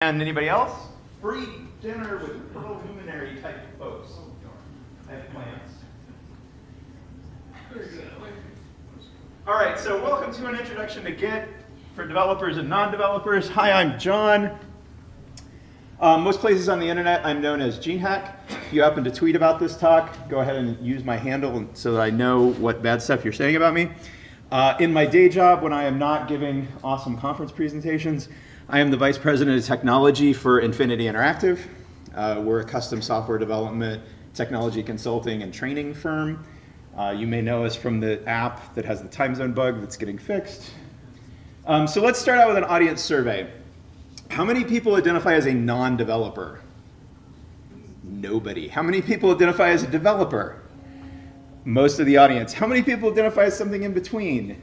And anybody else? Free dinner with Perl luminary type folks. I have plans. All right, so welcome to an introduction to Git for developers and non-developers. Hi, I'm John. Most places on the internet, I'm known as GeneHack. If you happen to tweet about this talk, go ahead and use my handle so that I know what bad stuff you're saying about me. In my day job, when I am not giving awesome conference presentations, I am the Vice President of Technology for Infinity Interactive. We're a custom software development, technology consulting, and training firm. You may know us from the app that has the time zone bug that's getting fixed. So let's start out with an audience survey. How many people identify as a non-developer? Nobody. How many people identify as a developer? Most of the audience. How many people identify as something in between?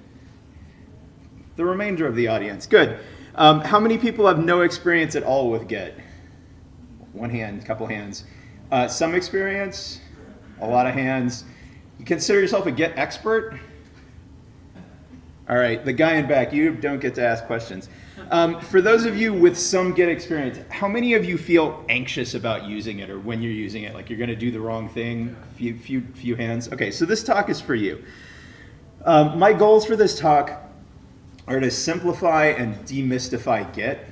The remainder of the audience. Good. How many people have no experience at all with Git? One hand, couple hands. Some experience, a lot of hands. You consider yourself a Git expert? All right, the guy in back, you don't get to ask questions. For those of you with some Git experience, how many of you feel anxious about using it or when you're using it, like you're going to do the wrong thing? Few hands. Okay, so this talk is for you. My goals for this talk are to simplify and demystify Git.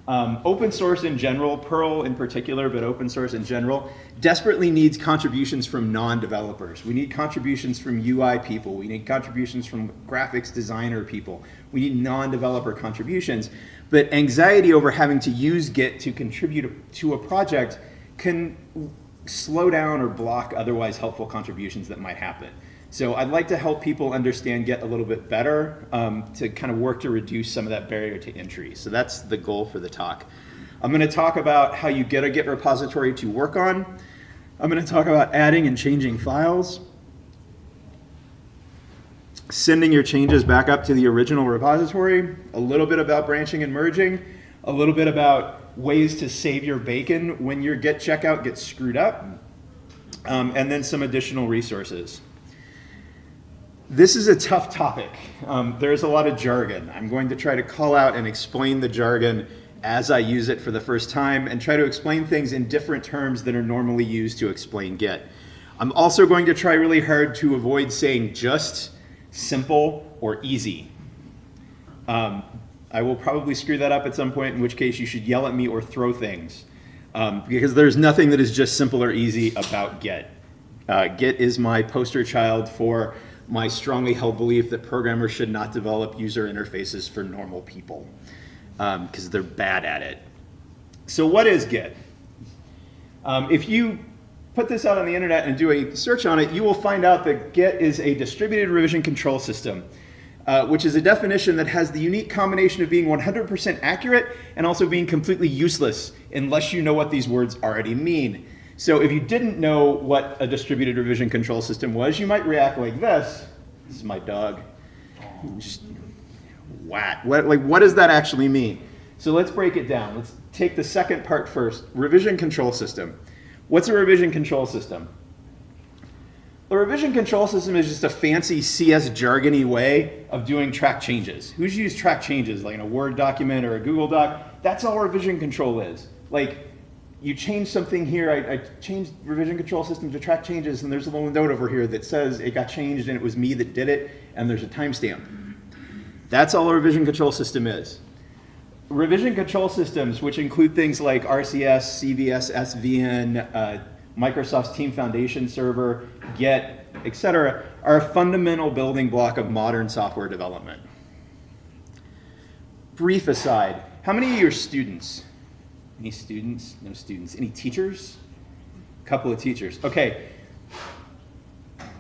Open source in general, Perl in particular, but open source in general, desperately needs contributions from non-developers. We need contributions from UI people. We need contributions from graphics designer people. We need non-developer contributions. But anxiety over having to use Git to contribute to a project can slow down or block otherwise helpful contributions that might happen. So I'd like to help people understand Git a little bit better to kind of work to reduce some of that barrier to entry. So that's the goal for the talk. I'm going to talk about how you get a Git repository to work on. I'm going to talk about adding and changing files, sending your changes back up to the original repository, a little bit about branching and merging, a little bit about ways to save your bacon when your Git checkout gets screwed up, and then some additional resources. This is a tough topic. There's a lot of jargon. I'm going to try to call out and explain the jargon as I use it for the first time and try to explain things in different terms that are normally used to explain Git. I'm also going to try really hard to avoid saying just, simple, or easy. I will probably screw that up at some point, in which case you should yell at me or throw things. Because there's nothing that is just simple or easy about Git. Git is my poster child for my strongly held belief that programmers should not develop user interfaces for normal people because they're bad at it. So what is Git? If you put this out on the internet and do a search on it, you will find out that Git is a distributed revision control system, which is a definition that has the unique combination of being 100% accurate and also being completely useless unless you know what these words already mean. So if you didn't know what a distributed revision control system was, you might react like this. This is my dog. Just what? What does that actually mean? So let's break it down. Let's take the second part first. Revision control system. What's a revision control system? A revision control system is just a fancy CS jargony way of doing track changes. Who's used track changes, like in a Word document or a Google Doc? That's all revision control is. Like, you change something here, I changed revision control system to track changes, and there's a little note over here that says it got changed and it was me that did it, and there's a timestamp. That's all a revision control system is. Revision control systems, which include things like RCS, CVS, SVN, Microsoft's Team Foundation server, Git, etc., are a fundamental building block of modern software development. Brief aside, how many of you are students? Any students? No students. Any teachers? A couple of teachers. Okay.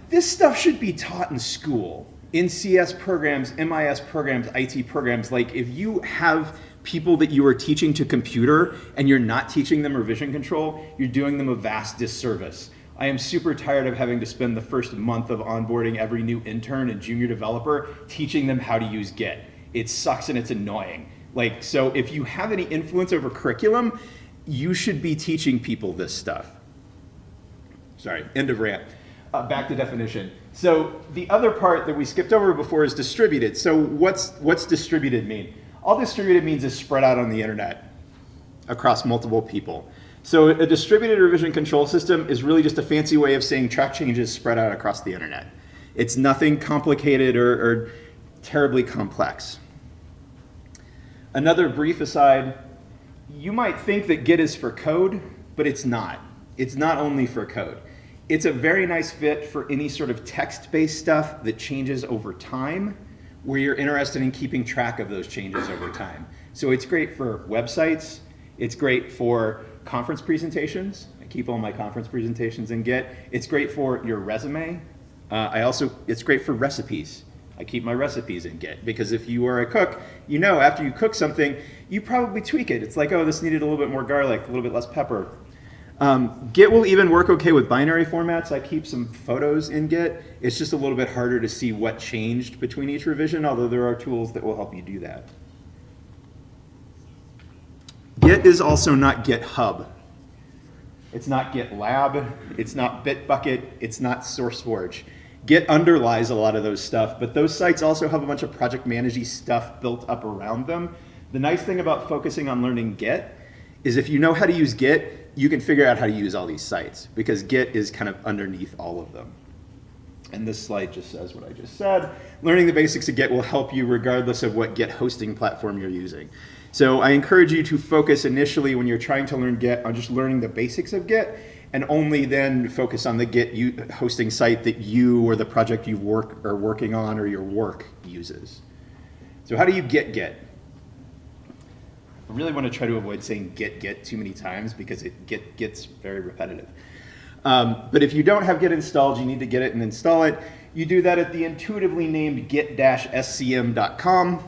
This stuff should be taught in school, in CS programs, MIS programs, IT programs. Like if you have people that you are teaching to computer and you're not teaching them revision control, you're doing them a vast disservice. I am super tired of having to spend the first month of onboarding every new intern and junior developer teaching them how to use Git. It sucks and it's annoying. So if you have any influence over curriculum, you should be teaching people this stuff. Sorry, end of rant. Back to definition. So the other part that we skipped over before is distributed. So what's distributed mean? All distributed means is spread out on the internet. across multiple people. So a distributed revision control system is really just a fancy way of saying track changes spread out across the internet. It's nothing complicated or terribly complex. Another brief aside, you might think that Git is for code, but it's not. It's not only for code. It's a very nice fit for any sort of text-based stuff that changes over time, where you're interested in keeping track of those changes over time. So it's great for websites. It's great for conference presentations. I keep all my conference presentations in Git. It's great for your resume. It's great for recipes. I keep my recipes in Git because if you are a cook, you know after you cook something, you probably tweak it. It's like, oh, this needed a little bit more garlic, a little bit less pepper. Git will even work okay with binary formats. I keep some photos in Git. It's just a little bit harder to see what changed between each revision, although there are tools that will help you do that. Git is also not GitHub. It's not GitLab. It's not Bitbucket. It's not SourceForge. Git underlies a lot of those stuff, but those sites also have a bunch of project managey stuff built up around them. The nice thing about focusing on learning Git is if you know how to use Git, you can figure out how to use all these sites because Git is kind of underneath all of them. And this slide just says what I just said. Learning the basics of Git will help you regardless of what Git hosting platform you're using. So I encourage you to focus initially when you're trying to learn Git on just learning the basics of Git and only then focus on the Git hosting site that you or the project you are working on or your work uses. So how do you get Git? I really want to try to avoid saying Git too many times because it gets very repetitive. But if you don't have Git installed, you need to get it and install it. You do that at the intuitively named git-scm.com.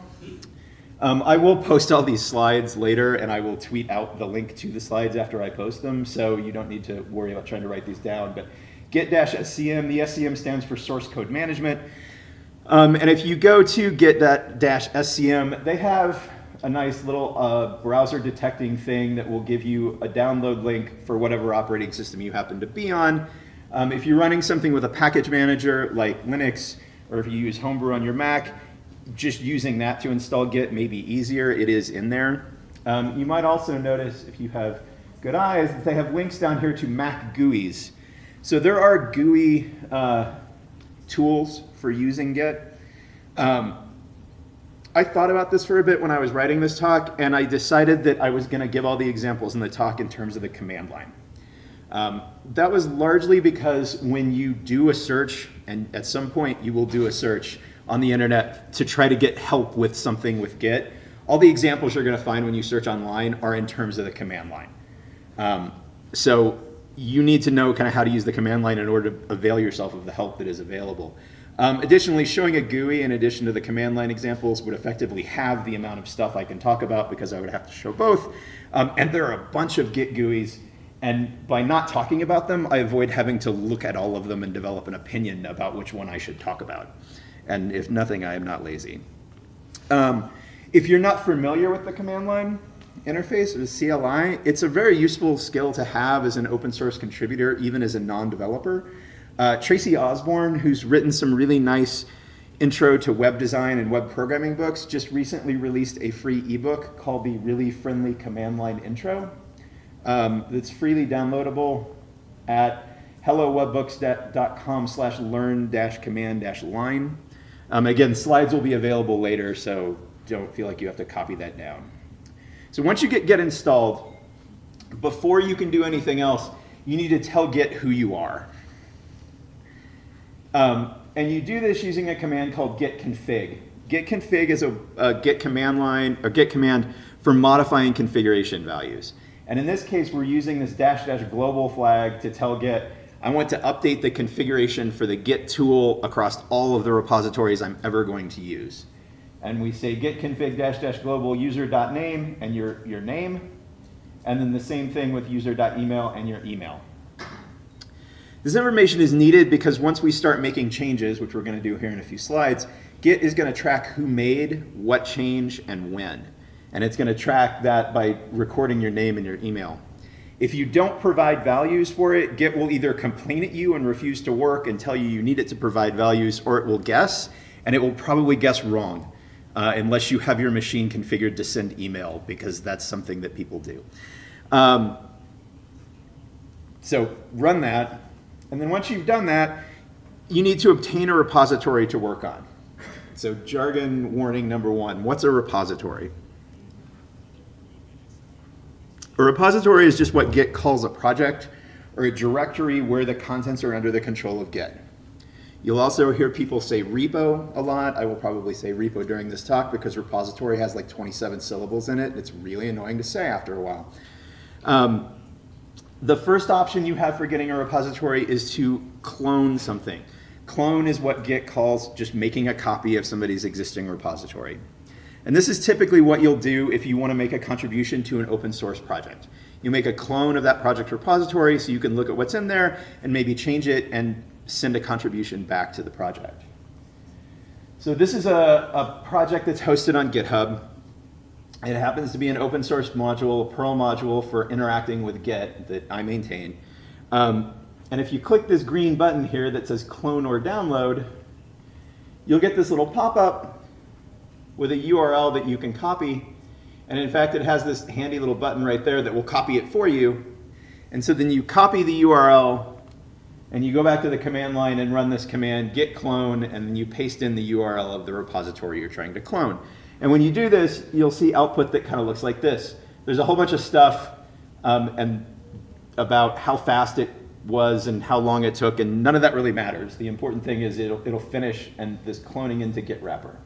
I will post all these slides later, and I will tweet out the link to the slides after I post them, so you don't need to worry about trying to write these down. But git-scm, the SCM stands for Source Code Management. And if you go to git-scm, they have a nice little browser detecting thing that will give you a download link for whatever operating system you happen to be on. If you're running something with a package manager like Linux, or if you use Homebrew on your Mac, just using that to install Git may be easier. It is in there. You might also notice, if you have good eyes, that they have links down here to Mac GUIs. So there are GUI tools for using Git. I thought about this for a bit when I was writing this talk, and I decided that I was going to give all the examples in the talk in terms of the command line. That was largely because when you do a search, and at some point you will do a search on the internet to try to get help with something with Git, all the examples you're going to find when you search online are in terms of the command line. So you need to know kind of how to use the command line in order to avail yourself of the help that is available. Additionally, showing a GUI in addition to the command line examples would effectively have the amount of stuff I can talk about because I would have to show both. And there are a bunch of Git GUIs, and by not talking about them, I avoid having to look at all of them and develop an opinion about which one I should talk about. And if nothing, I am not lazy. If you're not familiar with the command line interface, or the CLI, it's a very useful skill to have as an open source contributor, even as a non-developer. Tracy Osborne, who's written some really nice intro to web design and web programming books, just recently released a free ebook called the Really Friendly Command Line Intro. That's freely downloadable at hellowebooks.com/learn-command-line. Again, slides will be available later, so don't feel like you have to copy that down. So once you get installed, before you can do anything else, you need to tell Git who you are. And you do this using a command called git config. Git config is a Git command line or Git command for modifying configuration values. And in this case, we're using this -- global flag to tell Git, I want to update the configuration for the Git tool across all of the repositories I'm ever going to use. And we say git config -- global user.name and your name. And then the same thing with user.email and your email. This information is needed because once we start making changes, which we're going to do here in a few slides, Git is going to track who made, what change, and when. And it's going to track that by recording your name and your email. If you don't provide values for it, Git will either complain at you and refuse to work and tell you you need it to provide values, or it will guess, and it will probably guess wrong. unless you have your machine configured to send email, because that's something that people do. So run that, and then once you've done that, you need to obtain a repository to work on. So jargon warning number 1, what's a repository? A repository is just what Git calls a project or a directory where the contents are under the control of Git. You'll also hear people say repo a lot. I will probably say repo during this talk because repository has like 27 syllables in it. It's really annoying to say after a while. The first option you have for getting a repository is to clone something. Clone is what Git calls just making a copy of somebody's existing repository. And this is typically what you'll do if you want to make a contribution to an open source project. You make a clone of that project repository so you can look at what's in there and maybe change it and send a contribution back to the project. So this is a project that's hosted on GitHub. It happens to be an open source module, a Perl module for interacting with Git that I maintain. And if you click this green button here that says clone or download, you'll get this little pop-up with a URL that you can copy. And in fact, it has this handy little button right there that will copy it for you. And so then you copy the URL and you go back to the command line and run this command, git clone, and then you paste in the URL of the repository you're trying to clone. And when you do this, you'll see output that kind of looks like this. There's a whole bunch of stuff and about how fast it was and how long it took, and none of that really matters. The important thing is it'll finish and this cloning into Git wrapper.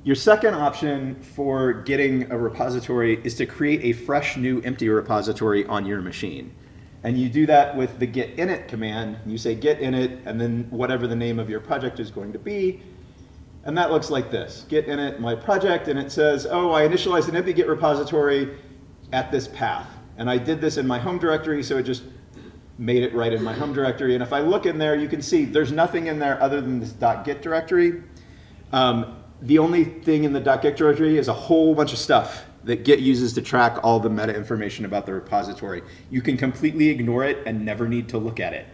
Your second option for getting a repository is to create a fresh new empty repository on your machine. And you do that with the git init command. You say git init and then whatever the name of your project is going to be. And that looks like this. Git init my project, and it says, oh, I initialized an empty git repository at this path. And I did this in my home directory, so it just made it right in my home directory. And if I look in there, you can see there's nothing in there other than this .git directory. The only thing in the .git directory is a whole bunch of stuff that Git uses to track all the meta information about the repository. You can completely ignore it and never need to look at it.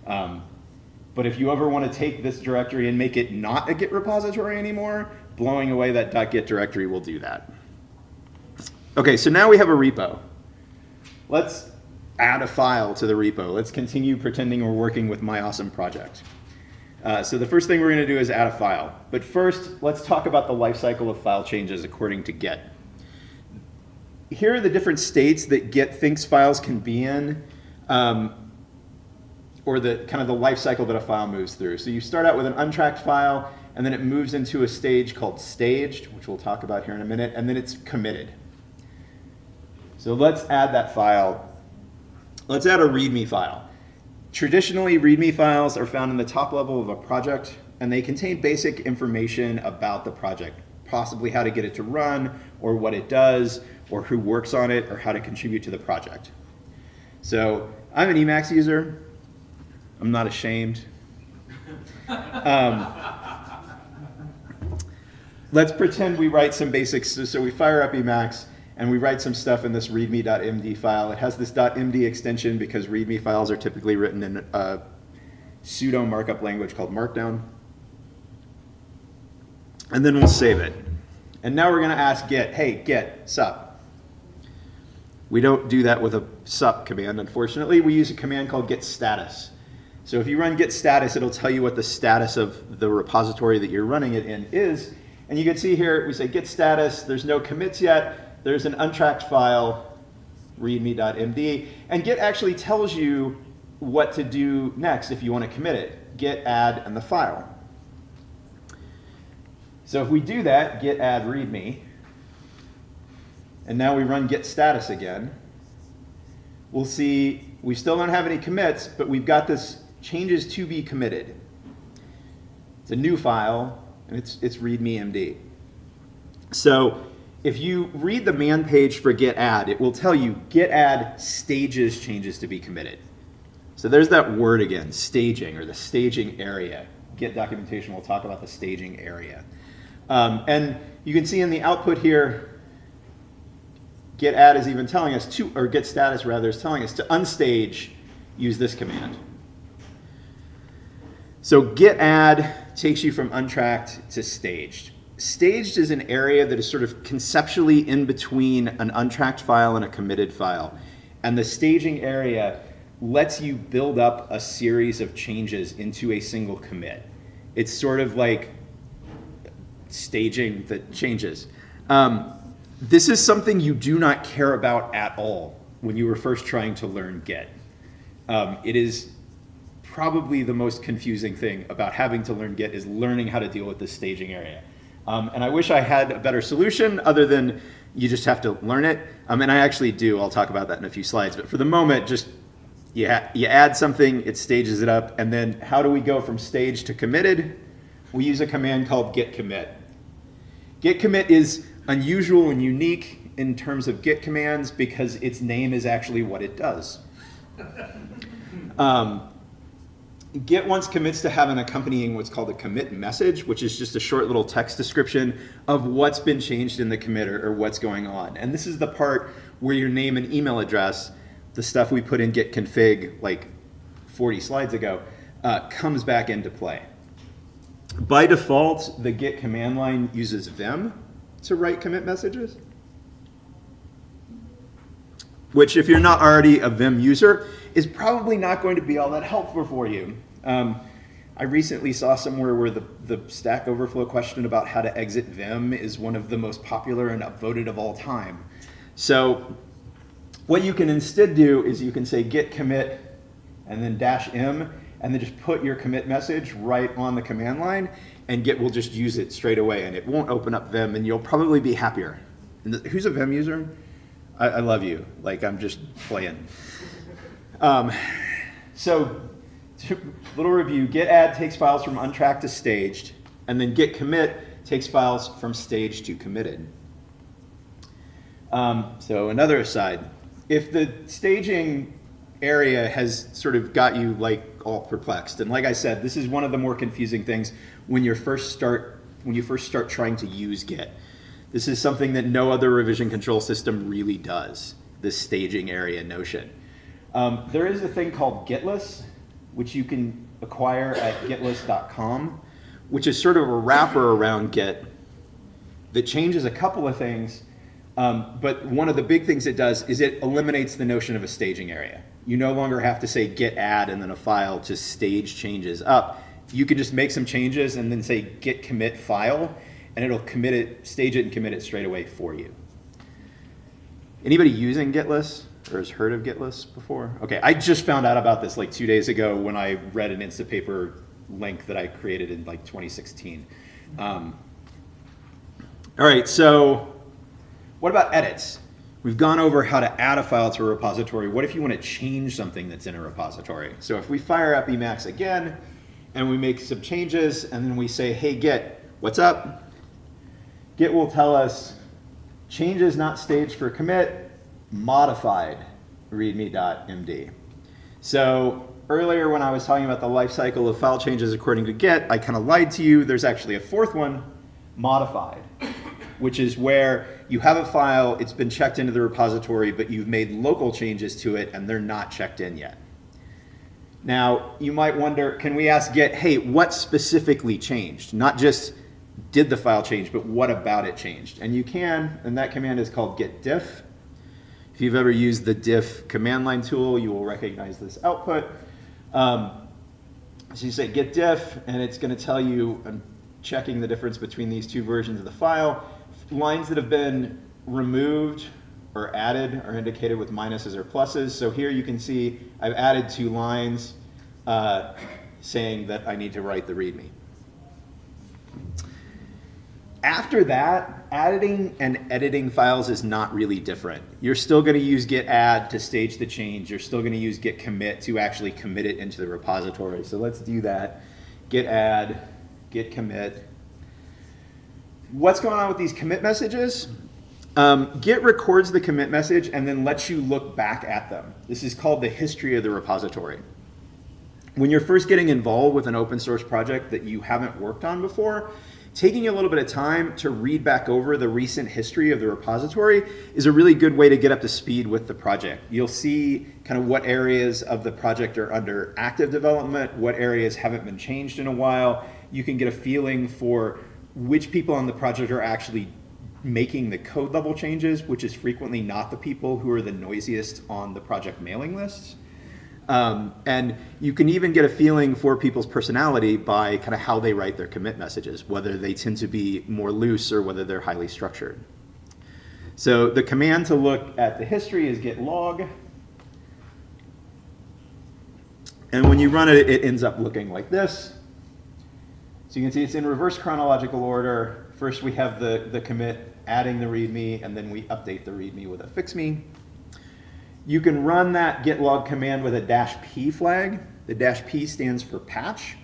But if you ever want to take this directory and make it not a Git repository anymore, blowing away that .git directory will do that. Okay, so now we have a repo. Let's add a file to the repo. Let's continue pretending we're working with my awesome project. So the first thing we're going to do is add a file. But first, let's talk about the lifecycle of file changes according to Git. Here are the different states that Git thinks files can be in, or the kind of the lifecycle that a file moves through. So you start out with an untracked file, and then it moves into a stage called staged, which we'll talk about here in a minute, and then it's committed. So let's add that file. Let's add a README file. Traditionally, README files are found in the top level of a project, and they contain basic information about the project, possibly how to get it to run, or what it does, or who works on it, or how to contribute to the project. So I'm an Emacs user. I'm not ashamed. Let's pretend we write some basics. So we fire up Emacs, and we write some stuff in this readme.md file. It has this .md extension because README files are typically written in a pseudo markup language called Markdown. And then we'll save it. And now we're going to ask Git, hey, Git, sup. We don't do that with a sup command, unfortunately. We use a command called git status. So if you run git status, it'll tell you what the status of the repository that you're running it in is. And you can see here, we say git status. There's no commits yet. There's an untracked file, readme.md, and Git actually tells you what to do next if you want to commit it. Git add and the file. So if we do that, git add readme, and now we run git status again, we'll see we still don't have any commits, but we've got this changes to be committed. It's a new file, and it's readme.md. So if you read the man page for git add, it will tell you git add stages changes to be committed. So there's that word again, staging, or the staging area. Git documentation will talk about the staging area. And you can see in the output here, git add is even telling us to, or git status rather, is telling us to unstage, use this command. So git add takes you from untracked to staged. Staged is an area that is sort of conceptually in between an untracked file and a committed file. And the staging area lets you build up a series of changes into a single commit. It's sort of like staging the changes. This is something you do not care about at all when you were first trying to learn Git. It is probably the most confusing thing about having to learn Git is learning how to deal with this staging area. And I wish I had a better solution other than you just have to learn it. And I actually do. I'll talk about that in a few slides. But for the moment, just you add something, it stages it up. And then how do we go from staged to committed? We use a command called git commit. Git commit is unusual and unique in terms of Git commands because its name is actually what it does. Git once commits to have an accompanying what's called a commit message, which is just a short little text description of what's been changed in the commit or what's going on. And this is the part where your name and email address, the stuff we put in git config like 40 slides ago, comes back into play. By default, the Git command line uses Vim to write commit messages, which if you're not already a Vim user, is probably not going to be all that helpful for you. I recently saw somewhere where the Stack Overflow question about how to exit Vim is one of the most popular and upvoted of all time. So what you can instead do is you can say git commit and then -m and then just put your commit message right on the command line, and Git will just use it straight away, and it won't open up Vim, and you'll probably be happier. And who's a Vim user? I love you. Like, I'm just playing. So, little review. Git add takes files from untracked to staged, and then git commit takes files from staged to committed. So another aside, if the staging area has sort of got you like all perplexed, and like I said, this is one of the more confusing things when you first start trying to use Git. This is something that no other revision control system really does, this staging area notion. There is a thing called Gitless, which you can acquire at gitless.com, which is sort of a wrapper around Git that changes a couple of things, but one of the big things it does is it eliminates the notion of a staging area. You no longer have to say git add and then a file to stage changes up. You can just make some changes and then say git commit file, and it'll commit it, stage it, and commit it straight away for you. Anybody using Gitless or has heard of Gitless before? Okay, I just found out about this like 2 days ago when I read an Instapaper link that I created in like 2016. All right, so what about edits? We've gone over how to add a file to a repository. What if you want to change something that's in a repository? So if we fire up Emacs again, and we make some changes, and then we say, hey Git, what's up? Git will tell us, changes not staged for commit, modified readme.md. So earlier when I was talking about the life cycle of file changes according to Git, I kind of lied to you. There's actually a fourth one, modified, which is where you have a file, it's been checked into the repository, but you've made local changes to it and they're not checked in yet. Now, you might wonder, can we ask Git, hey, what specifically changed? Not just did the file change, but what about it changed? And you can, and that command is called git diff. If you've ever used the diff command line tool, you will recognize this output. So you say git diff, and it's going to tell you, I'm checking the difference between these two versions of the file. Lines that have been removed or added are indicated with minuses or pluses. So here you can see I've added 2 lines saying that I need to write the README. After that, adding and editing files is not really different. You're still going to use git add to stage the change. You're still going to use git commit to actually commit it into the repository. So let's do that. Git add, git commit. What's going on with these commit messages? Git records the commit message and then lets you look back at them. This is called the history of the repository. When you're first getting involved with an open source project that you haven't worked on before, taking a little bit of time to read back over the recent history of the repository is a really good way to get up to speed with the project. You'll see kind of what areas of the project are under active development, what areas haven't been changed in a while. You can get a feeling for which people on the project are actually making the code level changes, which is frequently not the people who are the noisiest on the project mailing lists. And you can even get a feeling for people's personality by kind of how they write their commit messages, whether they tend to be more loose or whether they're highly structured. So the command to look at the history is git log. And when you run it, it ends up looking like this. So you can see it's in reverse chronological order. First we have the commit adding the README, and then we update the README with a fixme. You can run that git log command with a -p flag. The -p stands for patch.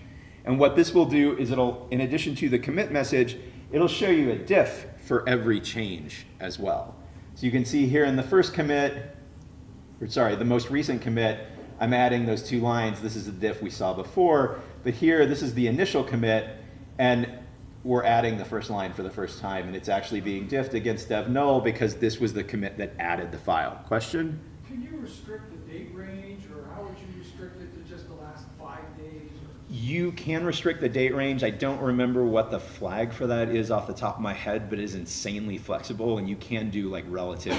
And what this will do is it'll, in addition to the commit message, it'll show you a diff for every change as well. So you can see here in the first commit, or sorry, the most recent commit, I'm adding those 2 lines. This is the diff we saw before. But here, this is the initial commit, and we're adding the first line for the first time, and it's actually being diffed against dev null because this was the commit that added the file. Question? Can you restrict the date range, or how would you restrict it to just the last 5 days? You can restrict the date range. I don't remember what the flag for that is off the top of my head, but it is insanely flexible, and you can do like relative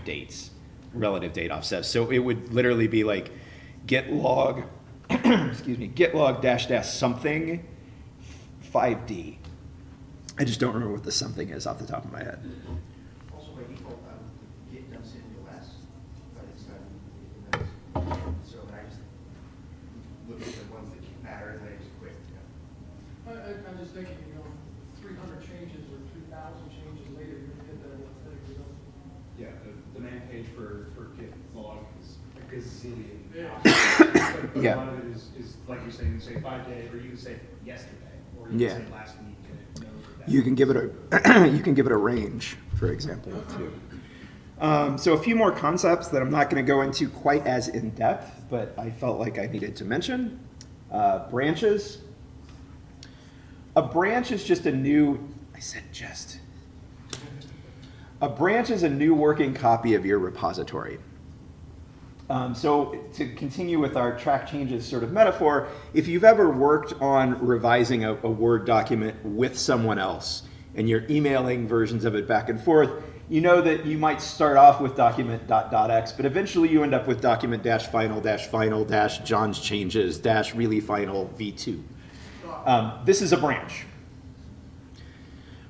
dates, relative date offsets. So it would literally be like git log, excuse me, git log -- something 5D. I just don't remember what the something is off the top of my head. Also, by default, Git dumps in US, but it's not. So I just look at the ones that matter and then I just quit. I'm just thinking, 300 changes or 2,000 changes later, you're going to get that aesthetic result. Yeah, the demand page for git log is a gazillion. Yeah. But Yeah. a lot of it is like you say, you say 5 days, or you can say yesterday, or you Yeah. can say last week, and it knows that. You can give it a you can give it a range, for example, too. So a few more concepts that I'm not going to go into quite as in depth, but I felt like I needed to mention. Branches. A branch is just a new. I said just. A branch is a new working copy of your repository. So to continue with our track changes sort of metaphor, if you've ever worked on revising a Word document with someone else and you're emailing versions of it back and forth, you know that you might start off with document .x, but eventually you end up with document -final John's changes really final v2. This is a branch.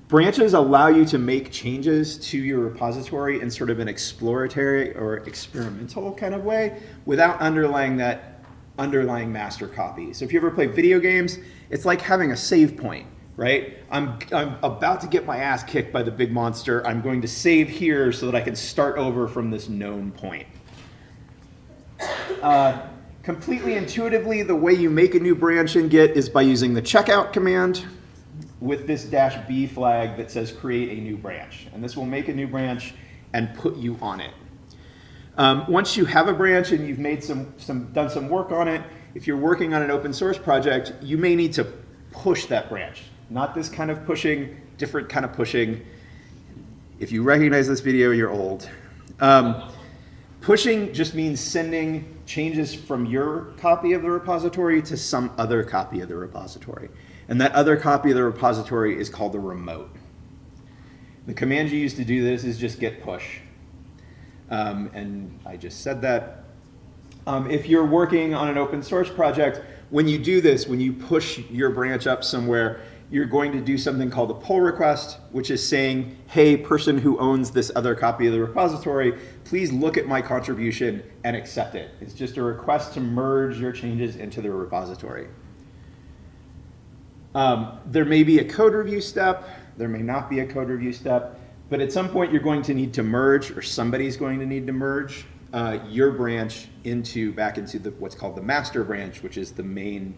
Branches allow you to make changes to your repository in sort of an exploratory or experimental kind of way without underlying that underlying master copy. So if you ever play video games, it's like having a save point, right? I'm about to get my ass kicked by the big monster. I'm going to save here so that I can start over from this known point. Completely intuitively, the way you make a new branch in Git is by using the checkout command with this -b flag that says create a new branch. And this will make a new branch and put you on it. Once you have a branch and you've made done some work on it, if you're working on an open source project, you may need to push that branch. Not this kind of pushing, different kind of pushing. If you recognize this video, you're old. Pushing just means sending changes from your copy of the repository to some other copy of the repository. And that other copy of the repository is called the remote. The command you use to do this is just git push. And I just said that. If you're working on an open source project, when you do this, when you push your branch up somewhere, you're going to do something called a pull request, which is saying, hey, person who owns this other copy of the repository, please look at my contribution and accept it. It's just a request to merge your changes into the repository. There may be a code review step, there may not be a code review step, but at some point you're going to need to merge, or somebody's going to need to merge your branch back into what's called the master branch, which is the main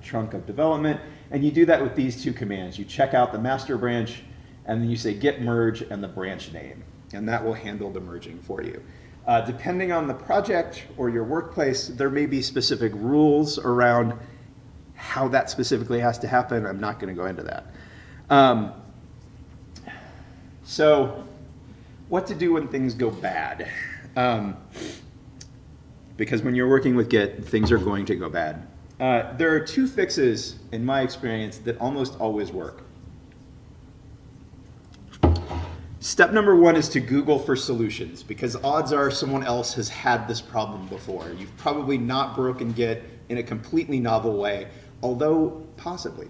trunk of development. And you do that with these 2 commands. You check out the master branch, and then you say git merge and the branch name, and that will handle the merging for you. Depending on the project or your workplace, there may be specific rules around how that specifically has to happen. I'm not going to go into that. So what to do when things go bad? Because when you're working with Git, things are going to go bad. There are two fixes, in my experience, that almost always work. Step number one is to Google for solutions, because odds are someone else has had this problem before. You've probably not broken Git in a completely novel way, although possibly.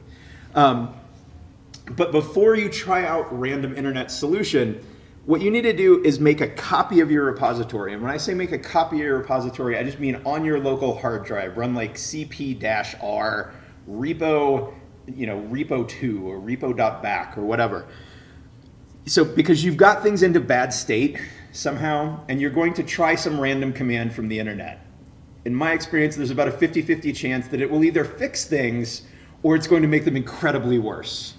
But before you try out random internet solution, what you need to do is make a copy of your repository. And when I say make a copy of your repository, I just mean on your local hard drive. Run like cp-r repo, repo2 or repo.back or whatever. So because you've got things into bad state somehow, and you're going to try some random command from the internet. In my experience, there's about a 50-50 chance that it will either fix things or it's going to make them incredibly worse.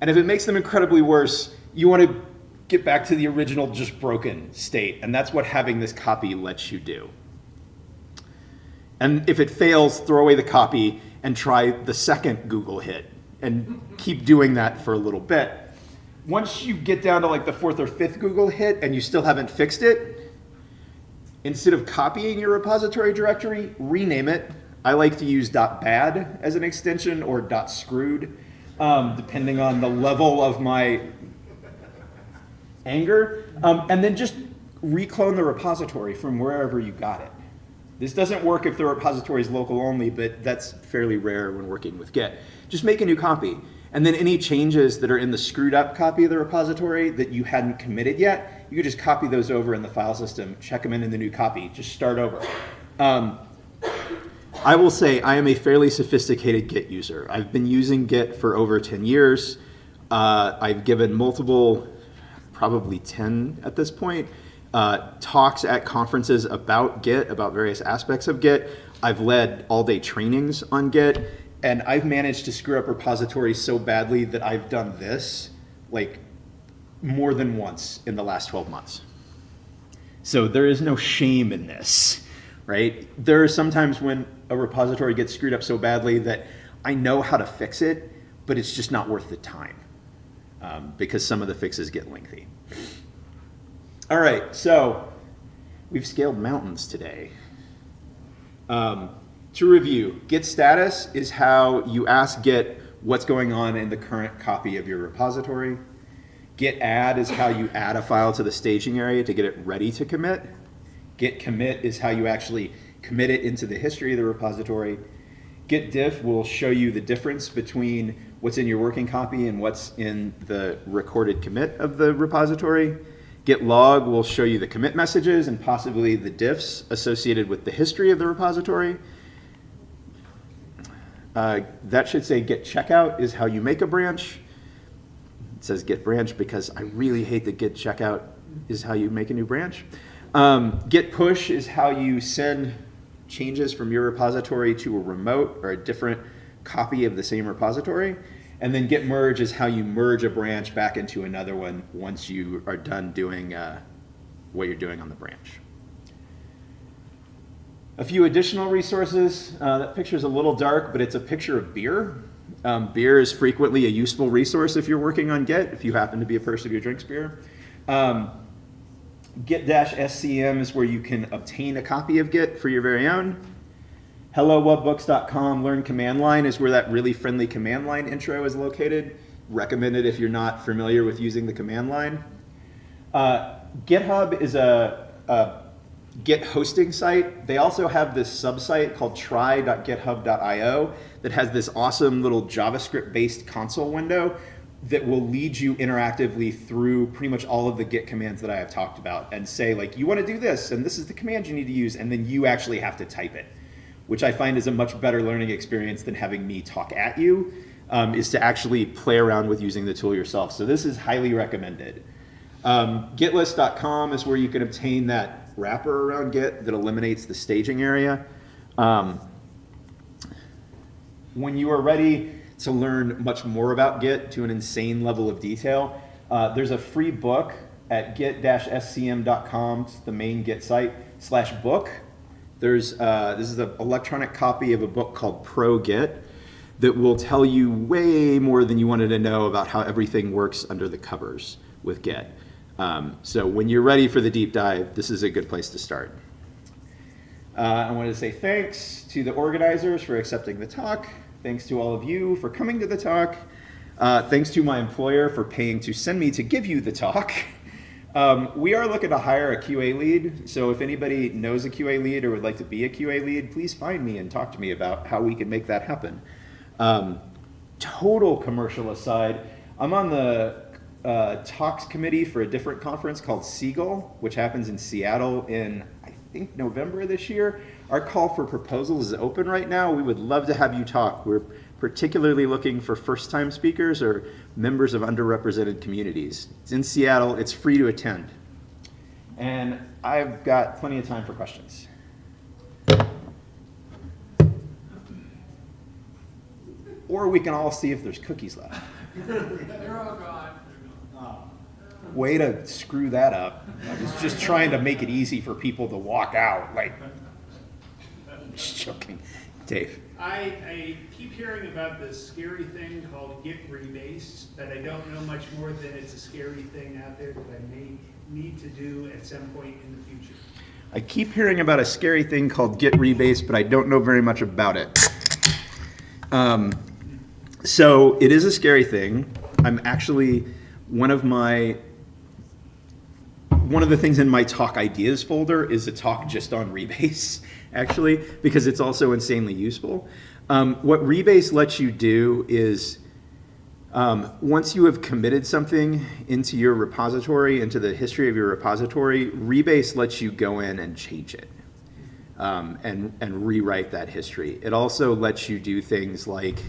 And if it makes them incredibly worse, you want to get back to the original just broken state. And that's what having this copy lets you do. And if it fails, throw away the copy and try the second Google hit and keep doing that for a little bit. Once you get down to like the fourth or fifth Google hit and you still haven't fixed it, instead of copying your repository directory, rename it. I like to use .bad as an extension or .screwed, depending on the level of my anger, and then just reclone the repository from wherever you got it. This doesn't work if the repository is local only, but that's fairly rare when working with Git. Just make a new copy, and then any changes that are in the screwed up copy of the repository that you hadn't committed yet, you could just copy those over in the file system, check them in the new copy, just start over. I will say I am a fairly sophisticated Git user. I've been using Git for over 10 years. I've given multiple, probably 10 at this point, talks at conferences about Git, about various aspects of Git. I've led all-day trainings on Git, and I've managed to screw up repositories so badly that I've done this like more than once in the last 12 months. So there is no shame in this, right? There are some times when a repository gets screwed up so badly that I know how to fix it, but it's just not worth the time because some of the fixes get lengthy. All right, so we've scaled mountains today. To review, Git status is how you ask Git what's going on in the current copy of your repository. Git add is how you add a file to the staging area to get it ready to commit. Git commit is how you actually commit it into the history of the repository. Git diff will show you the difference between what's in your working copy and what's in the recorded commit of the repository. Git log will show you the commit messages and possibly the diffs associated with the history of the repository. That should say git checkout is how you make a branch. It says git branch because I really hate that git checkout is how you make a new branch. Git push is how you send changes from your repository to a remote or a different copy of the same repository. And then git merge is how you merge a branch back into another one once you are done doing what you're doing on the branch. A few additional resources. That picture is a little dark, but it's a picture of beer. Beer is frequently a useful resource if you're working on Git, if you happen to be a person who drinks beer. Git-SCM is where you can obtain a copy of Git for your very own. HelloWebBooks.com learn command line is where that really friendly command line intro is located. Recommended if you're not familiar with using the command line. GitHub is a Git hosting site. They also have this subsite called try.github.io that has this awesome little JavaScript-based console window that will lead you interactively through pretty much all of the Git commands that I have talked about and say, like, you want to do this, and this is the command you need to use, and then you actually have to type it, which I find is a much better learning experience than having me talk at you, is to actually play around with using the tool yourself. So this is highly recommended. Gitlist.com is where you can obtain that wrapper around Git that eliminates the staging area. When you are ready to learn much more about Git to an insane level of detail, there's a free book at git-scm.com, the main Git site, /book. This is an electronic copy of a book called Pro Git that will tell you way more than you wanted to know about how everything works under the covers with Git. So when you're ready for the deep dive, this is a good place to start. I wanted to say thanks to the organizers for accepting the talk. Thanks to all of you for coming to the talk. Thanks to my employer for paying to send me to give you the talk. We are looking to hire a QA lead, so if anybody knows a QA lead or would like to be a QA lead, please find me and talk to me about how we can make that happen. Total commercial aside, I'm on the talks committee for a different conference called Seagull, which happens in Seattle in, I think, November this year. Our call for proposals is open right now. We would love to have you talk. We're particularly looking for first-time speakers or members of underrepresented communities. It's in Seattle. It's free to attend. And I've got plenty of time for questions. Or we can all see if there's cookies left. They're all gone. Way to screw that up. I was just trying to make it easy for people to walk out. Like, just joking. Dave. I keep hearing about this scary thing called Git rebase, but I don't know much more than it's a scary thing out there that I may need to do at some point in the future. I keep hearing about a scary thing called Git rebase, but I don't know very much about it. So it is a scary thing. I'm actually, one of the things in my talk ideas folder is a talk just on rebase, actually, because it's also insanely useful. What rebase lets you do is, once you have committed something into your repository, into the history of your repository, rebase lets you go in and change it and rewrite that history. It also lets you do things like,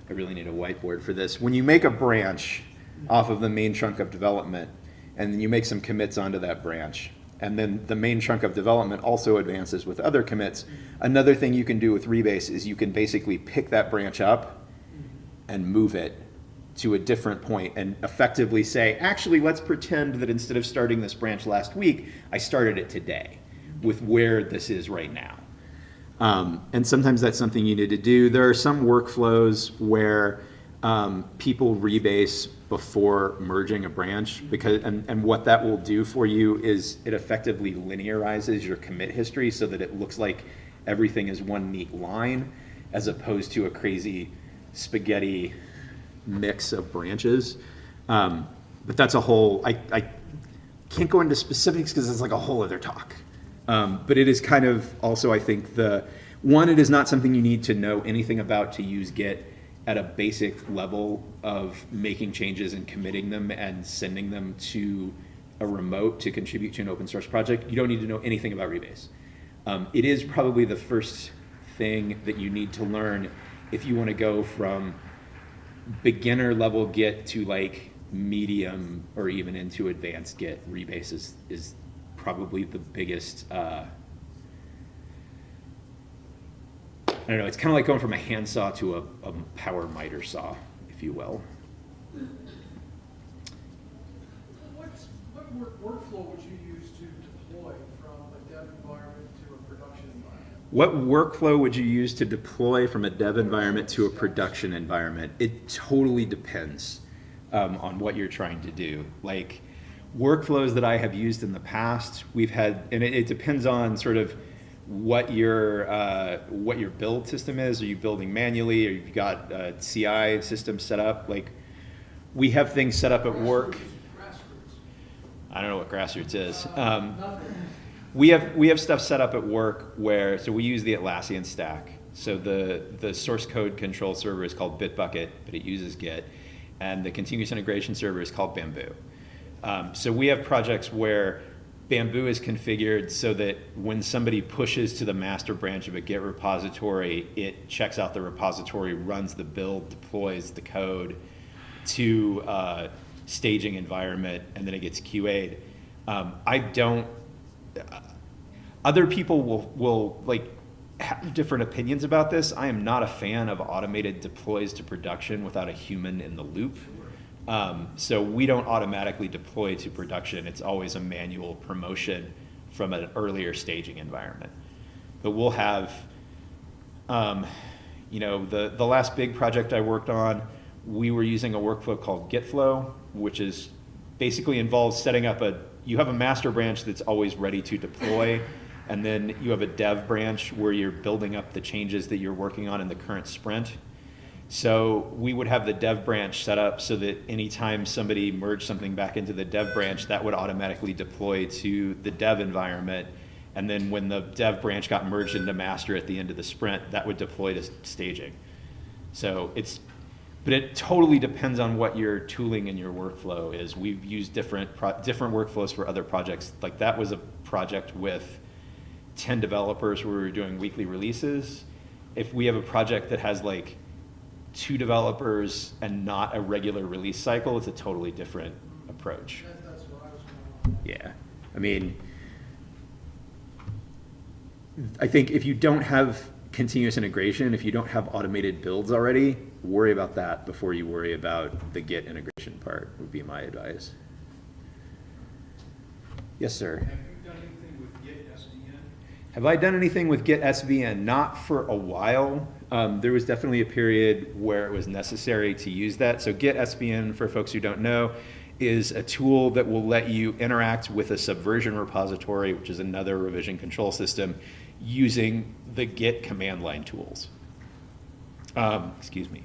I really need a whiteboard for this. When you make a branch off of the main chunk of development, and then you make some commits onto that branch, and then the main chunk of development also advances with other commits, another thing you can do with rebase is you can basically pick that branch up and move it to a different point and effectively say, actually, let's pretend that instead of starting this branch last week, I started it today with where this is right now. And sometimes that's something you need to do. There are some workflows where people rebase before merging a branch, because and what that will do for you is it effectively linearizes your commit history so that it looks like everything is one neat line as opposed to a crazy spaghetti mix of branches. But that's a whole, I can't go into specifics because it's like a whole other talk. But it is kind of also, I think, it is not something you need to know anything about to use Git at a basic level of making changes and committing them and sending them to a remote to contribute to an open source project. You don't need to know anything about rebase. It is probably the first thing that you need to learn if you want to go from beginner level Git to like medium or even into advanced Git. Rebase is probably the biggest, I don't know, it's kind of like going from a handsaw to a power miter saw, if you will. What workflow would you use to deploy from a dev environment to a production environment? What workflow would you use to deploy from a dev environment to a production environment? It totally depends on what you're trying to do. Like workflows that I have used in the past, we've had, and it depends on sort of what your build system is. Are you building manually, or you've got a CI system set up? Like we have things set up at work. I don't know what grassroots is. We have stuff set up at work where, so we use the Atlassian stack. So the source code control server is called Bitbucket, but it uses Git, and the continuous integration server is called Bamboo. So we have projects where Bamboo is configured so that when somebody pushes to the master branch of a Git repository, it checks out the repository, runs the build, deploys the code to staging environment, and then it gets QA'd. Other people will like have different opinions about this. I am not a fan of automated deploys to production without a human in the loop. So we don't automatically deploy to production. It's always a manual promotion from an earlier staging environment. But we'll have You know, the last big project I worked on, we were using a workflow called GitFlow, which is basically involves setting up you have a master branch that's always ready to deploy, and then you have a dev branch where you're building up the changes that you're working on in the current sprint. So we would have the dev branch set up so that anytime somebody merged something back into the dev branch, that would automatically deploy to the dev environment. And then when the dev branch got merged into master at the end of the sprint, that would deploy to staging. So but it totally depends on what your tooling and your workflow is. We've used different workflows for other projects. Like that was a project with 10 developers where we were doing weekly releases. If we have a project that has like 2 developers and not a regular release cycle, it's a totally different approach. That's what I was going on. Yeah, I mean, I think if you don't have continuous integration, if you don't have automated builds already, worry about that before you worry about the Git integration part, would be my advice. Yes, sir. Have you done anything with Git SVN? Have I done anything with Git SVN? Not for a while. There was definitely a period where it was necessary to use that. So Git SVN, for folks who don't know, is a tool that will let you interact with a Subversion repository, which is another revision control system, using the Git command line tools. Excuse me.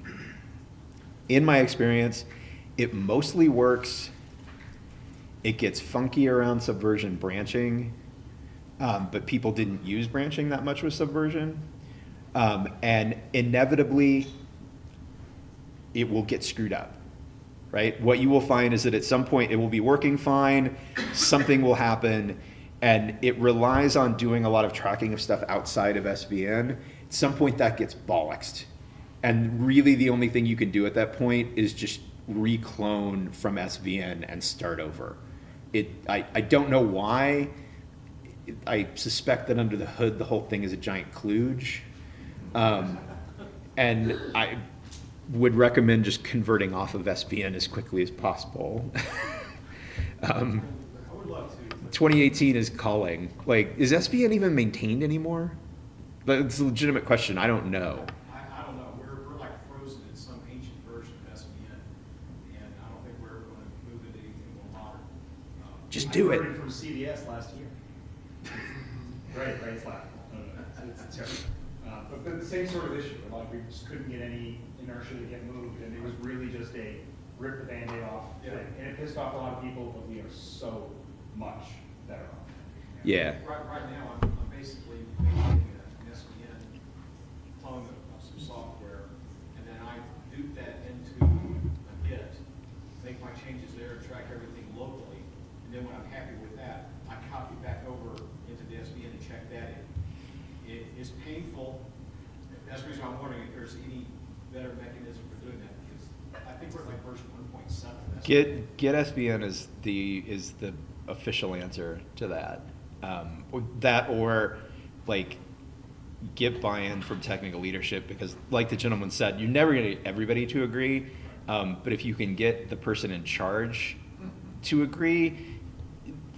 In my experience, it mostly works. It gets funky around Subversion branching, but people didn't use branching that much with Subversion. And inevitably, it will get screwed up, right? What you will find is that at some point it will be working fine, something will happen, and it relies on doing a lot of tracking of stuff outside of SVN. At some point that gets bollocksed. And really the only thing you can do at that point is just reclone from SVN and start over. I don't know why. I suspect that under the hood the whole thing is a giant kludge. And I would recommend just converting off of SVN as quickly as possible. I would love to. 2018 is calling. Like, is SVN even maintained anymore? It's a legitimate question. I don't know. I don't know. We're like frozen in some ancient version of SVN, and I don't think we're ever going to move into anything more modern. Just do I it. converted from CDS last year. Right, it's laughable. It's terrible. But the same sort of issue, like we just couldn't get any inertia to get moved, and it was really just a rip the Band-Aid off Yeah. thing. And it pissed off a lot of people, but we are so much better off. Yeah. Right now, I'm basically maintaining an SVN clone of some software, and then I dupe that into a Git, make my changes there, and track everything locally. And then when I'm happy with that, I copy back over into the SVN and check that in. It is painful. That's the reason I'm wondering if there's any better mechanism for doing that, because I think we're at like version 1.7. Git SVN is the official answer to that. That or like get buy-in from technical leadership, because like the gentleman said, you're never going to get everybody to agree, but if you can get the person in charge to agree,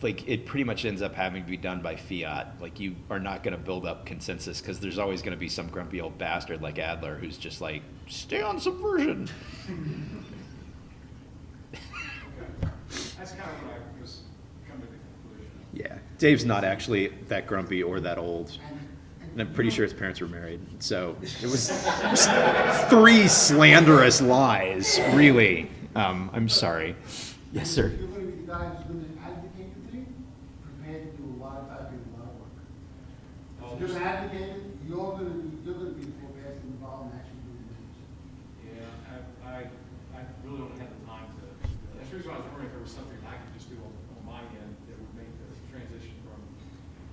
like it pretty much ends up having to be done by fiat. Like you are not going to build up consensus because there's always going to be some grumpy old bastard like Adler who's just like, stay on Subversion. That's kind of what I was coming to the conclusion of. Yeah, Dave's not actually that grumpy or that old. And I'm pretty sure his parents were married. So it was 3 slanderous lies, really. I'm sorry. Yes, sir. You're going to be the guy who's going to advocate the thing, prepared to do a lot of typing, a lot of work. If you're going to advocate it, you're going to be the forecast involved in actually doing the business. Yeah, I really don't have the time to, that's the reason I was wondering if there was something I could just do on my end that would make the transition from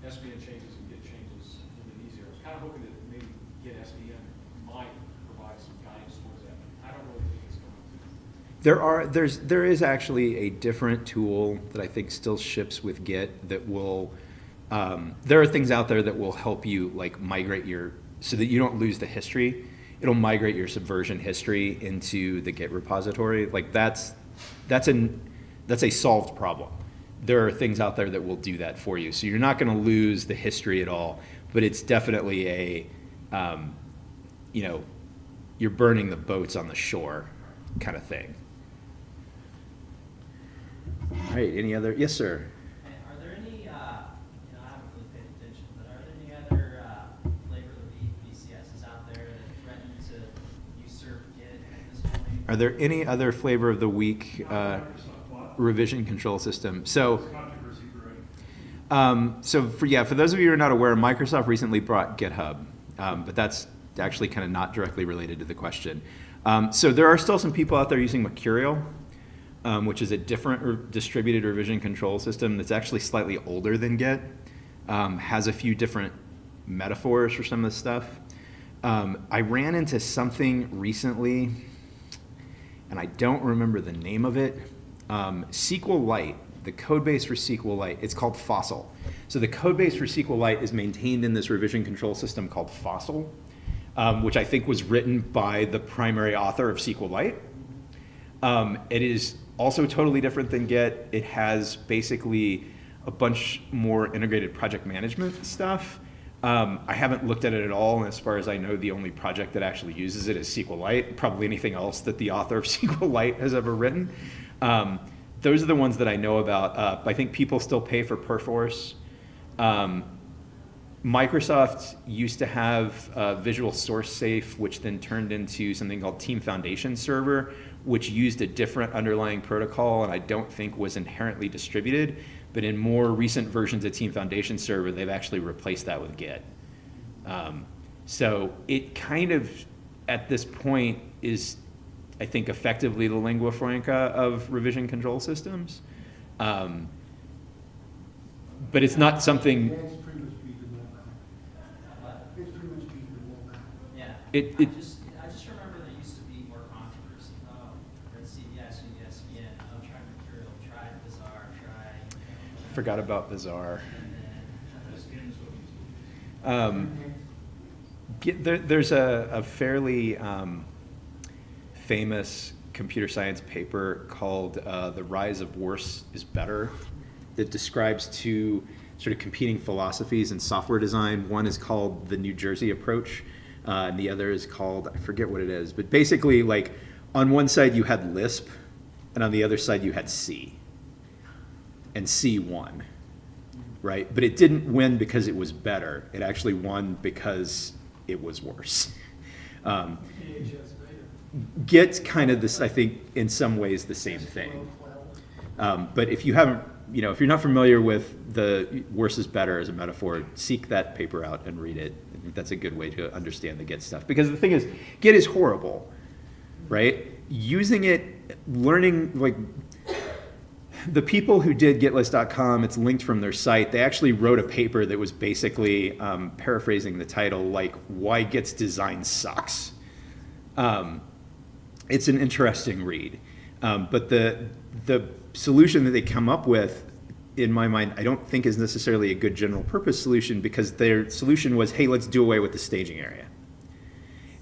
SVN changes and Git changes a little bit easier. I was kind of hoping that maybe Git SVN might provide some guidance towards that. I don't really think it's going to. There is actually a different tool that I think still ships with Git that will, there are things out there that will help you like migrate so that you don't lose the history. It'll migrate your Subversion history into the Git repository. Like that's a solved problem. There are things out there that will do that for you. So you're not going to lose the history at all, but it's definitely you know, you're burning the boats on the shore kind of thing. All right, any other, yes, sir? Are there any, I haven't really paid attention, but are there any other flavor of VCSs out there that threaten to usurp Git at this point? Are there any other flavor of the week revision control system? So, for those of you who are not aware, Microsoft recently brought GitHub, but that's actually kind of not directly related to the question. So there are still some people out there using Mercurial, which is a different distributed revision control system that's actually slightly older than Git, has a few different metaphors for some of the stuff. I ran into something recently, and I don't remember the name of it. SQLite, the code base for SQLite, it's called Fossil. So the code base for SQLite is maintained in this revision control system called Fossil, which I think was written by the primary author of SQLite. It is also totally different than Git. It has basically a bunch more integrated project management stuff. I haven't looked at it at all, and as far as I know, the only project that actually uses it is SQLite, probably anything else that the author of SQLite has ever written. Those are the ones that I know about. I think people still pay for Perforce. Microsoft used to have Visual Source Safe, which then turned into something called Team Foundation Server, which used a different underlying protocol and I don't think was inherently distributed. But in more recent versions of Team Foundation Server, they've actually replaced that with Git. So it kind of, at this point, is, I think, effectively the lingua franca of revision control systems. But it's not something... It's pretty much beat the rollback. It's pretty much beat the rollback. Yeah. I just remember there used to be more controversy. Oh, we're at CBS, ESPN, oh, try Mercurial, try Bizarre, try... Forgot about Bizarre. There's a fairly famous computer science paper called The Rise of Worse is Better that describes two sort of competing philosophies in software design. One is called the New Jersey approach, and the other is called, I forget what it is, but basically, like, on one side you had Lisp, and on the other side you had C. And C won, right? But it didn't win because it was better. It actually won because it was worse. Git's kind of this, I think, in some ways the same thing. But if you haven't, if you're not familiar with the worse is better as a metaphor, seek that paper out and read it. I think that's a good way to understand the Git stuff. Because the thing is, Git is horrible, right? Using it, learning, like, the people who did gitlist.com, it's linked from their site, they actually wrote a paper that was basically, paraphrasing the title, like, why Git's design sucks. It's an interesting read. But the solution that they come up with, in my mind, I don't think is necessarily a good general purpose solution, because their solution was, hey, let's do away with the staging area.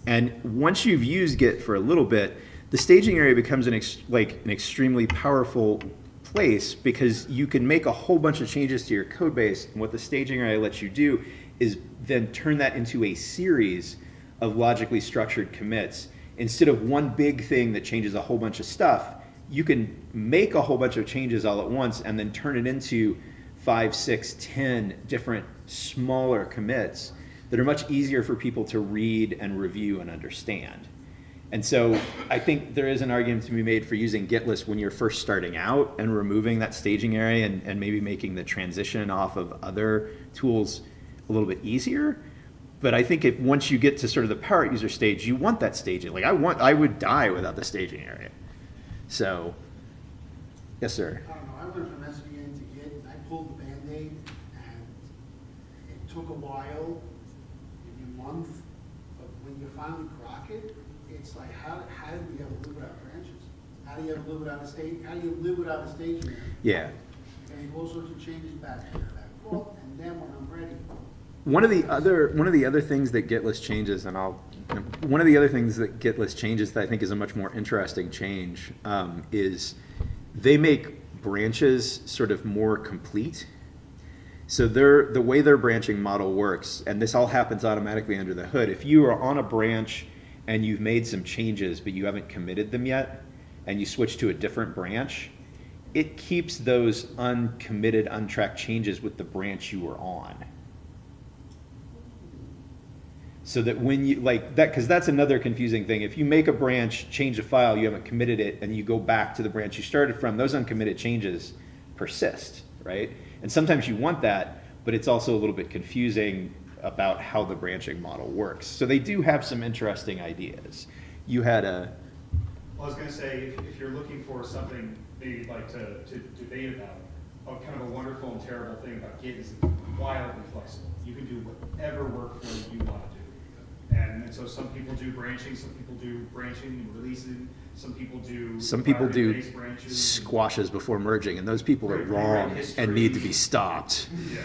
And once you've used Git for a little bit, the staging area becomes an extremely powerful place, because you can make a whole bunch of changes to your code base, and what the staging area lets you do is then turn that into a series of logically structured commits. Instead of one big thing that changes a whole bunch of stuff, you can make a whole bunch of changes all at once and then turn it into 5, 6, 10 different smaller commits that are much easier for people to read and review and understand. And so I think there is an argument to be made for using GitList when you're first starting out and removing that staging area and maybe making the transition off of other tools a little bit easier. But I think if once you get to sort of the power user stage, you want that staging. Like I would die without the staging area. So, yes, sir. I don't know, I went from SVN to Git, and I pulled the Band-Aid, and it took a while, maybe a month, but when you finally grok it, it's like, how do we ever live without branches? How do you ever live without a stage, how do you live without a staging area? Yeah. And all sorts of changes back and forth, and then when I'm ready. One of the other things that GitList changes, one of the other things that GitList changes that I think is a much more interesting change is they make branches sort of more complete. So the way their branching model works, and this all happens automatically under the hood, if you are on a branch and you've made some changes but you haven't committed them yet, and you switch to a different branch, it keeps those uncommitted, untracked changes with the branch you were on. So that when you, like that, because that's another confusing thing. If you make a branch, change a file, you haven't committed it, and you go back to the branch you started from, those uncommitted changes persist, right? And sometimes you want that, but it's also a little bit confusing about how the branching model works. So they do have some interesting ideas. You had a... Well, I was going to say, if you're looking for something maybe you'd like to debate about, kind of a wonderful and terrible thing about Git is it's wildly flexible. You can do whatever workflow you want to do. And so some people do branching, some people do branching and releasing, some people do library-based branches. Squashes before merging, and those people are wrong and need to be stopped. Yeah.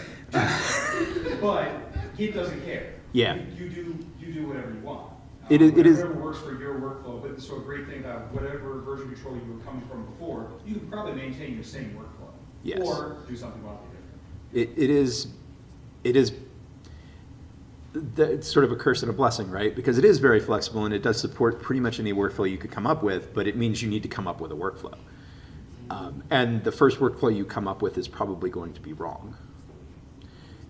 But Git doesn't care. Yeah. You do whatever you want. It is. Whatever works for your workflow, but so a great thing about whatever version control you were coming from before, you can probably maintain your same workflow. Yes. Or do something wildly different. It is it's sort of a curse and a blessing, right? Because it is very flexible and it does support pretty much any workflow you could come up with, but it means you need to come up with a workflow. And the first workflow you come up with is probably going to be wrong.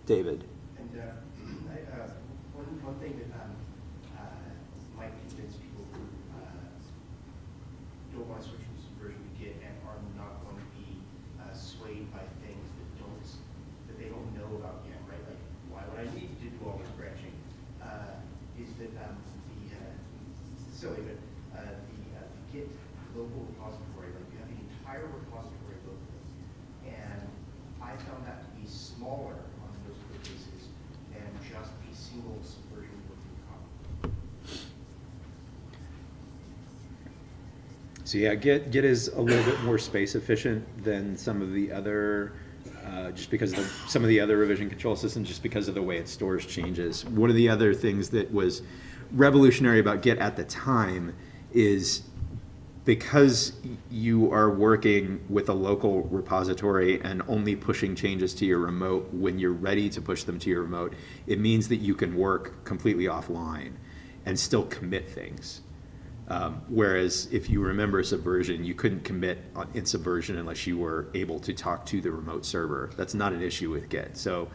David. And one thing that might convince people who don't want to switch from Subversion to Git and are not going to be swayed by things that they don't know about yet, right? Like, why would I need to do all this branching? Is that silly, but the Git local repository, like you have the entire repository locally, and I found that to be smaller on those cases than just a single Subversion working copy. So yeah, Git is a little bit more space efficient than some of the other, just because of some of the other revision control systems, just because of the way it stores changes. One of the other things that was revolutionary about Git at the time is because you are working with a local repository and only pushing changes to your remote when you're ready to push them to your remote, it means that you can work completely offline and still commit things. Whereas if you remember Subversion, you couldn't commit in Subversion unless you were able to talk to the remote server. That's not an issue with Git. So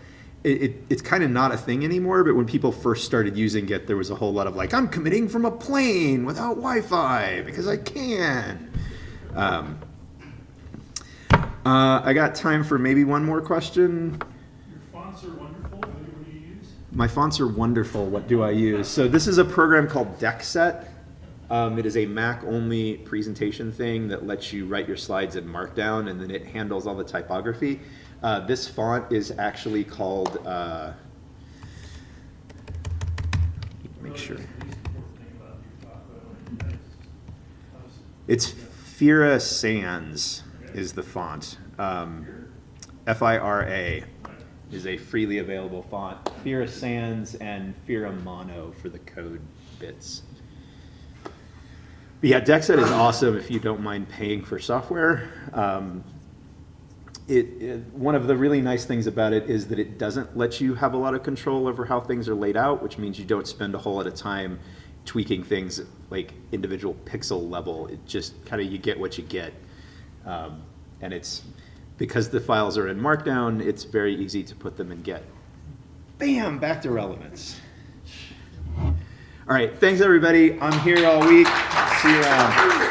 it's kind of not a thing anymore, but when people first started using Git, there was a whole lot of like, I'm committing from a plane without Wi-Fi because I can. I got time for maybe one more question. Your fonts are wonderful. What do you use? My fonts are wonderful. What do I use? So this is a program called DeckSet. It is a Mac-only presentation thing that lets you write your slides in Markdown, and then it handles all the typography. This font is actually called, make sure. It's Fira Sans is the font. Fira is a freely available font. Fira Sans and Fira Mono for the code bits. But yeah, DeckSet is awesome if you don't mind paying for software. One of the really nice things about it is that it doesn't let you have a lot of control over how things are laid out, which means you don't spend a whole lot of time tweaking things like individual pixel level. It just kind of, you get what you get. And it's, because the files are in Markdown, it's very easy to put them in Git. Bam, back to relevance. All right, thanks everybody. I'm here all week. See you around.